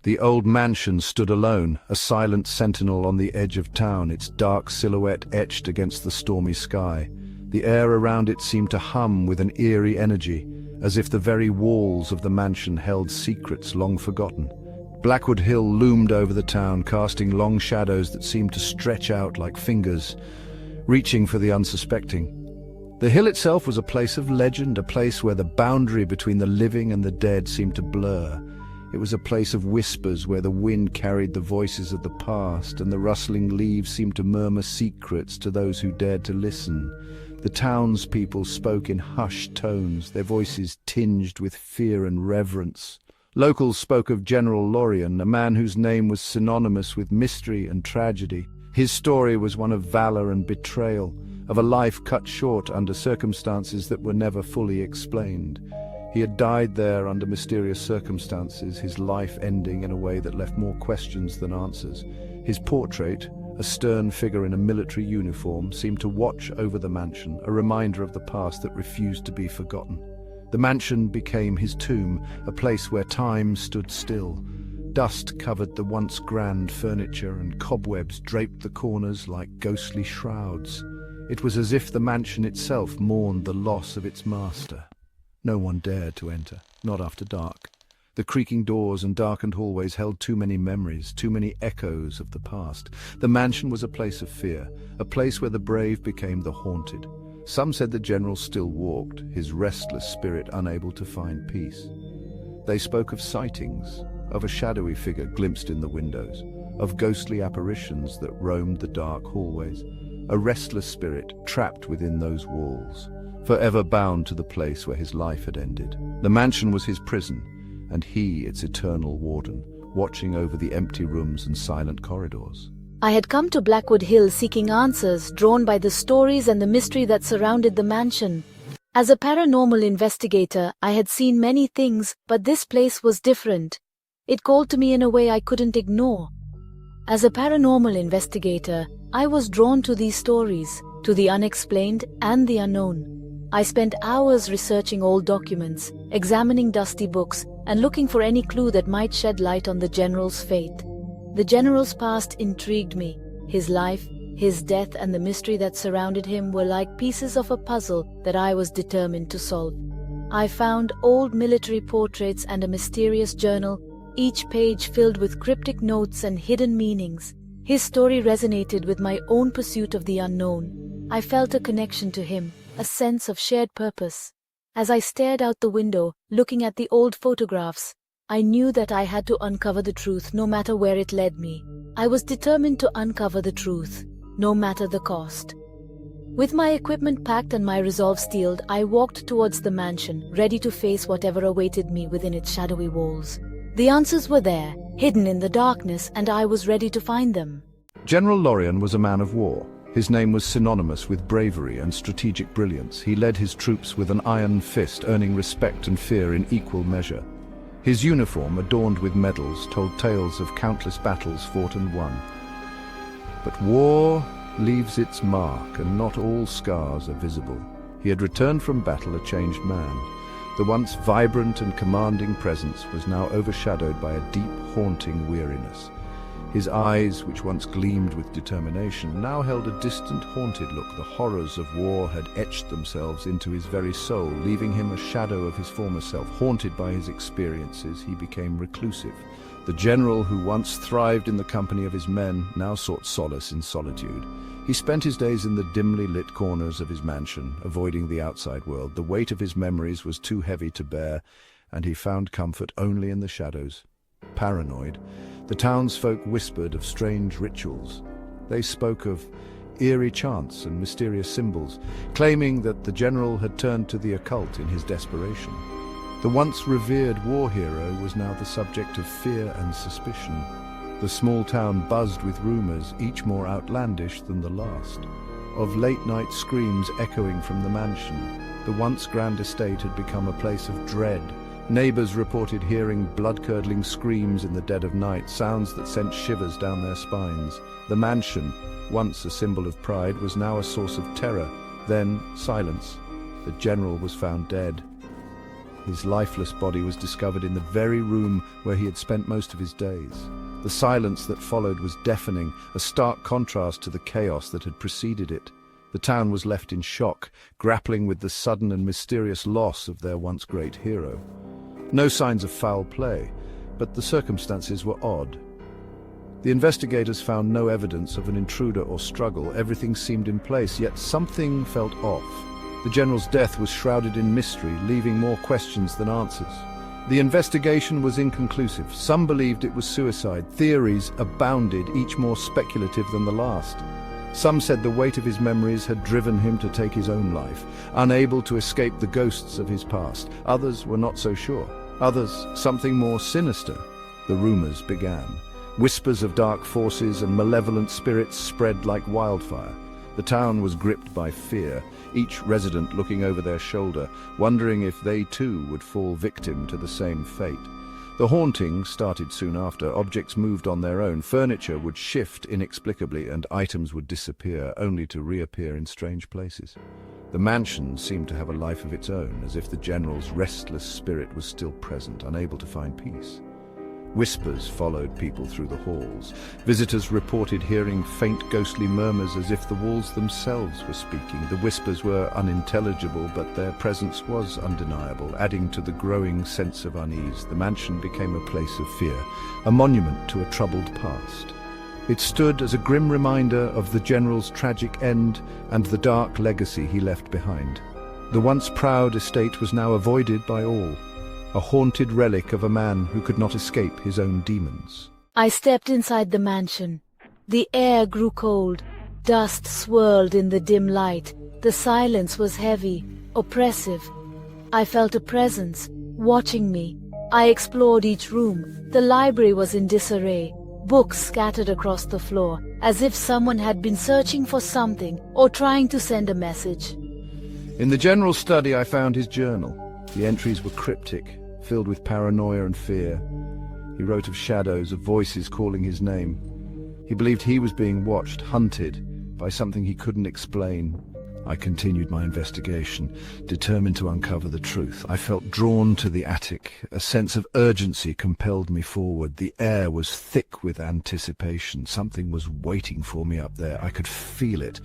The old mansion stood alone, a silent sentinel on the edge of town, its dark silhouette etched against the stormy sky. The air around it seemed to hum with an eerie energy, as if the very walls of the mansion held secrets long forgotten. Blackwood Hill loomed over the town, casting long shadows that seemed to stretch out like fingers, reaching for the unsuspecting. The hill itself was a place of legend, a place where the boundary between the living and the dead seemed to blur. It was a place of whispers where the wind carried the voices of the past, and the rustling leaves seemed to murmur secrets to those who dared to listen. The townspeople spoke in hushed tones, their voices tinged with fear and reverence. Locals spoke of General Lorion, a man whose name was synonymous with mystery and tragedy. His story was one of valor and betrayal, of a life cut short under circumstances that were never fully explained. He had died there under mysterious circumstances, his life ending in a way that left more questions than answers. His portrait, a stern figure in a military uniform, seemed to watch over the mansion, a reminder of the past that refused to be forgotten. The mansion became his tomb, a place where time stood still. Dust covered the once grand furniture, and cobwebs draped the corners like ghostly shrouds. It was as if the mansion itself mourned the loss of its master. No one dared to enter, not after dark. The creaking doors and darkened hallways held too many memories, too many echoes of the past. The mansion was a place of fear, a place where the brave became the haunted. Some said the general still walked, his restless spirit unable to find peace. They spoke of sightings, of a shadowy figure glimpsed in the windows, of ghostly apparitions that roamed the dark hallways, a restless spirit trapped within those walls, forever bound to the place where his life had ended. The mansion was his prison, and he its eternal warden, watching over the empty rooms and silent corridors. I had come to Blackwood Hill seeking answers, drawn by the stories and the mystery that surrounded the mansion. As a paranormal investigator, I had seen many things, but this place was different. It called to me in a way I couldn't ignore. As a paranormal investigator, I was drawn to these stories, to the unexplained and the unknown. I spent hours researching old documents, examining dusty books, and looking for any clue that might shed light on the general's fate. The general's past intrigued me. His life, his death, and the mystery that surrounded him were like pieces of a puzzle that I was determined to solve. I found old military portraits and a mysterious journal, each page filled with cryptic notes and hidden meanings. His story resonated with my own pursuit of the unknown. I felt a connection to him, a sense of shared purpose. As I stared out the window, looking at the old photographs, I knew that I had to uncover the truth no matter where it led me. I was determined to uncover the truth, no matter the cost. With my equipment packed and my resolve steeled, I walked towards the mansion, ready to face whatever awaited me within its shadowy walls. The answers were there, hidden in the darkness, and I was ready to find them. General Lorion was a man of war. His name was synonymous with bravery and strategic brilliance. He led his troops with an iron fist, earning respect and fear in equal measure. His uniform, adorned with medals, told tales of countless battles fought and won. But war leaves its mark, and not all scars are visible. He had returned from battle a changed man. The once vibrant and commanding presence was now overshadowed by a deep, haunting weariness. His eyes, which once gleamed with determination, now held a distant, haunted look. The horrors of war had etched themselves into his very soul, leaving him a shadow of his former self. Haunted by his experiences, he became reclusive. The general who once thrived in the company of his men now sought solace in solitude. He spent his days in the dimly lit corners of his mansion, avoiding the outside world. The weight of his memories was too heavy to bear, and he found comfort only in the shadows. Paranoid, the townsfolk whispered of strange rituals. They spoke of eerie chants and mysterious symbols, claiming that the general had turned to the occult in his desperation. The once revered war hero was now the subject of fear and suspicion. The small town buzzed with rumors, each more outlandish than the last, of late-night screams echoing from the mansion. The once grand estate had become a place of dread. Neighbors reported hearing blood-curdling screams in the dead of night, sounds that sent shivers down their spines. The mansion, once a symbol of pride, was now a source of terror. Then silence. The general was found dead. His lifeless body was discovered in the very room where he had spent most of his days. The silence that followed was deafening, a stark contrast to the chaos that had preceded it. The town was left in shock, grappling with the sudden and mysterious loss of their once great hero. No signs of foul play, but the circumstances were odd. The investigators found no evidence of an intruder or struggle. Everything seemed in place, yet something felt off. The general's death was shrouded in mystery, leaving more questions than answers. The investigation was inconclusive. Some believed it was suicide. Theories abounded, each more speculative than the last. Some said the weight of his memories had driven him to take his own life, unable to escape the ghosts of his past. Others were not so sure. Others, something more sinister. The rumors began. Whispers of dark forces and malevolent spirits spread like wildfire. The town was gripped by fear, each resident looking over their shoulder, wondering if they too would fall victim to the same fate. The haunting started soon after. Objects moved on their own. Furniture would shift inexplicably and items would disappear, only to reappear in strange places. The mansion seemed to have a life of its own, as if the general's restless spirit was still present, unable to find peace. Whispers followed people through the halls. Visitors reported hearing faint ghostly murmurs as if the walls themselves were speaking. The whispers were unintelligible, but their presence was undeniable, adding to the growing sense of unease. The mansion became a place of fear, a monument to a troubled past. It stood as a grim reminder of the general's tragic end and the dark legacy he left behind. The once proud estate was now avoided by all, a haunted relic of a man who could not escape his own demons. I stepped inside the mansion. The air grew cold. Dust swirled in the dim light. The silence was heavy, oppressive. I felt a presence, watching me. I explored each room. The library was in disarray. Books scattered across the floor, as if someone had been searching for something or trying to send a message. In the general's study, I found his journal. The entries were cryptic, filled with paranoia and fear. He wrote of shadows, of voices calling his name. He believed he was being watched, hunted, by something he couldn't explain. I continued my investigation, determined to uncover the truth. I felt drawn to the attic. A sense of urgency compelled me forward. The air was thick with anticipation. Something was waiting for me up there. I could feel it.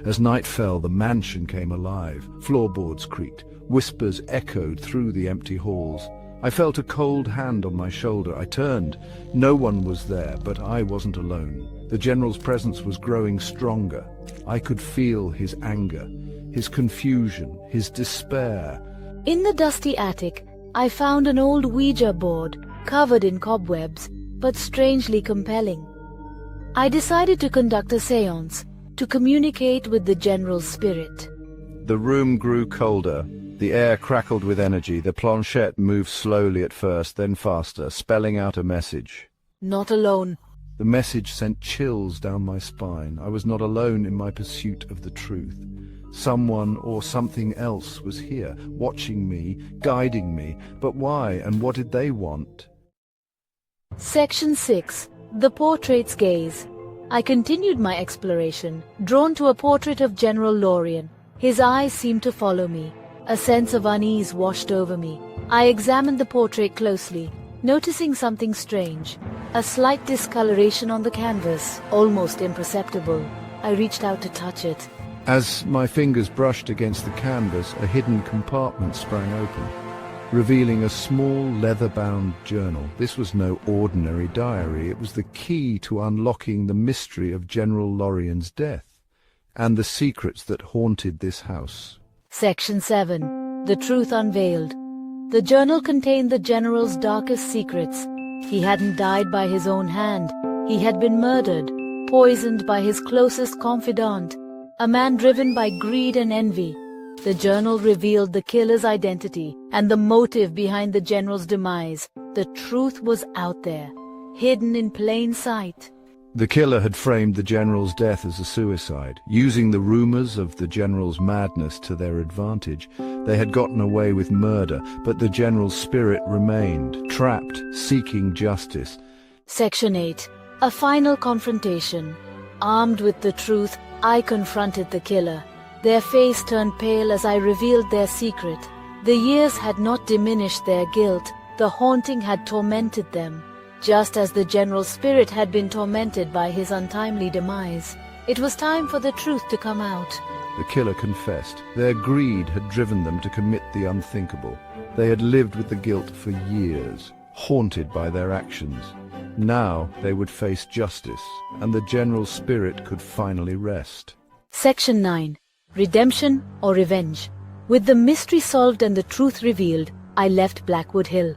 As night fell, the mansion came alive. Floorboards creaked. Whispers echoed through the empty halls. I felt a cold hand on my shoulder. I turned. No one was there, but I wasn't alone. The general's presence was growing stronger. I could feel his anger, his confusion, his despair. In the dusty attic, I found an old Ouija board, covered in cobwebs, but strangely compelling. I decided to conduct a séance, to communicate with the general's spirit. The room grew colder. The air crackled with energy. The planchette moved slowly at first, then faster, spelling out a message. Not alone. The message sent chills down my spine. I was not alone in my pursuit of the truth. Someone or something else was here, watching me, guiding me. But why, and what did they want? Section 6. The Portrait's Gaze. I continued my exploration, drawn to a portrait of General Lorion. His eyes seemed to follow me. A sense of unease washed over me. I examined the portrait closely, noticing something strange. A slight discoloration on the canvas, almost imperceptible. I reached out to touch it. As my fingers brushed against the canvas, a hidden compartment sprang open, revealing a small leather-bound journal. This was no ordinary diary. It was the key to unlocking the mystery of General Lorion's death and the secrets that haunted this house. Section 7. The Truth Unveiled. The journal contained the general's darkest secrets. He hadn't died by his own hand. He had been murdered, poisoned by his closest confidant, a man driven by greed and envy. The journal revealed the killer's identity and the motive behind the general's demise. The truth was out there, hidden in plain sight. The killer had framed the general's death as a suicide, using the rumors of the general's madness to their advantage. They had gotten away with murder, but the general's spirit remained, trapped, seeking justice. Section 8. A final confrontation. Armed with the truth, I confronted the killer. Their face turned pale as I revealed their secret. The years had not diminished their guilt, the haunting had tormented them, just as the general spirit had been tormented by his untimely demise. It was time for the truth to come out. The killer confessed. Their greed had driven them to commit the unthinkable. They had lived with the guilt for years, haunted by their actions. Now they would face justice, and the general spirit could finally rest. Section 9. Redemption or Revenge. With the mystery solved and the truth revealed, I left Blackwood Hill.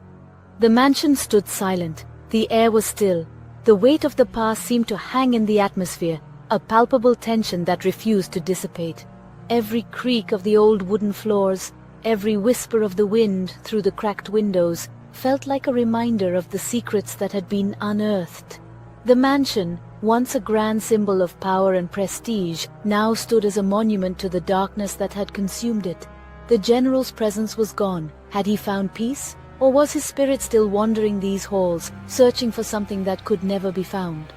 The mansion stood silent. The air was still. The weight of the past seemed to hang in the atmosphere, a palpable tension that refused to dissipate. Every creak of the old wooden floors, every whisper of the wind through the cracked windows, felt like a reminder of the secrets that had been unearthed. The mansion, once a grand symbol of power and prestige, now stood as a monument to the darkness that had consumed it. The general's presence was gone. Had he found peace? Or was his spirit still wandering these halls, searching for something that could never be found?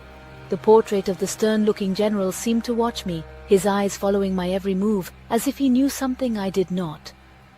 The portrait of the stern-looking general seemed to watch me, his eyes following my every move, as if he knew something I did not.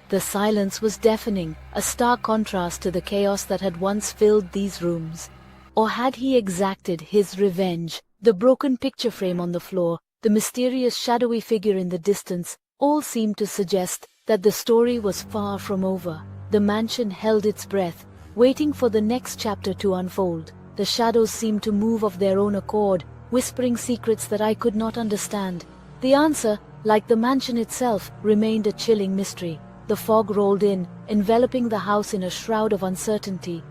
The silence was deafening, a stark contrast to the chaos that had once filled these rooms. Or had he exacted his revenge? The broken picture frame on the floor, the mysterious shadowy figure in the distance, all seemed to suggest that the story was far from over. The mansion held its breath, waiting for the next chapter to unfold. The shadows seemed to move of their own accord, whispering secrets that I could not understand. The answer, like the mansion itself, remained a chilling mystery. The fog rolled in, enveloping the house in a shroud of uncertainty.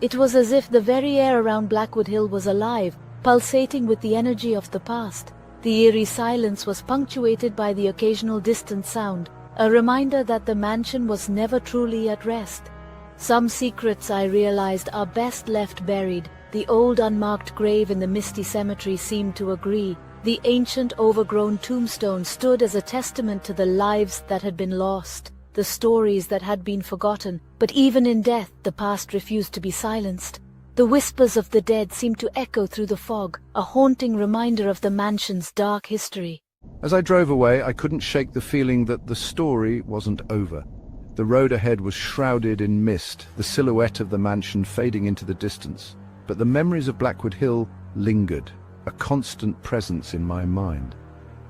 It was as if the very air around Blackwood Hill was alive, pulsating with the energy of the past. The eerie silence was punctuated by the occasional distant sound, a reminder that the mansion was never truly at rest. Some secrets, I realized, are best left buried. The old unmarked grave in the misty cemetery seemed to agree. The ancient overgrown tombstone stood as a testament to the lives that had been lost, the stories that had been forgotten. But even in death, the past refused to be silenced. The whispers of the dead seemed to echo through the fog, a haunting reminder of the mansion's dark history. As I drove away, I couldn't shake the feeling that the story wasn't over. The road ahead was shrouded in mist, the silhouette of the mansion fading into the distance. But the memories of Blackwood Hill lingered, a constant presence in my mind.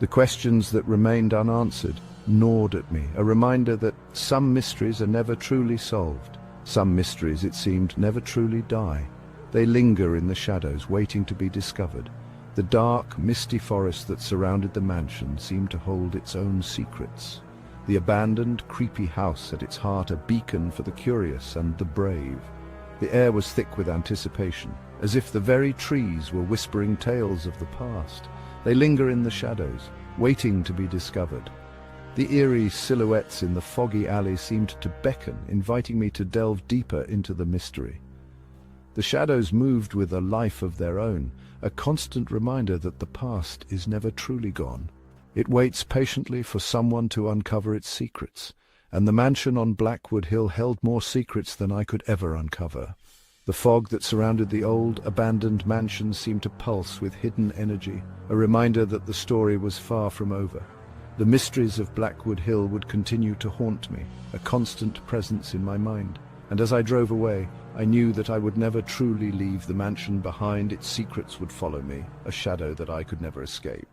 The questions that remained unanswered gnawed at me, a reminder that some mysteries are never truly solved. Some mysteries, it seemed, never truly die. They linger in the shadows, waiting to be discovered. The dark, misty forest that surrounded the mansion seemed to hold its own secrets. The abandoned, creepy house at its heart a beacon for the curious and the brave. The air was thick with anticipation, as if the very trees were whispering tales of the past. They linger in the shadows, waiting to be discovered. The eerie silhouettes in the foggy alley seemed to beckon, inviting me to delve deeper into the mystery. The shadows moved with a life of their own, a constant reminder that the past is never truly gone. It waits patiently for someone to uncover its secrets, and the mansion on Blackwood Hill held more secrets than I could ever uncover. The fog that surrounded the old, abandoned mansion seemed to pulse with hidden energy, a reminder that the story was far from over. The mysteries of Blackwood Hill would continue to haunt me, a constant presence in my mind. And as I drove away, I knew that I would never truly leave the mansion behind. Its secrets would follow me, a shadow that I could never escape.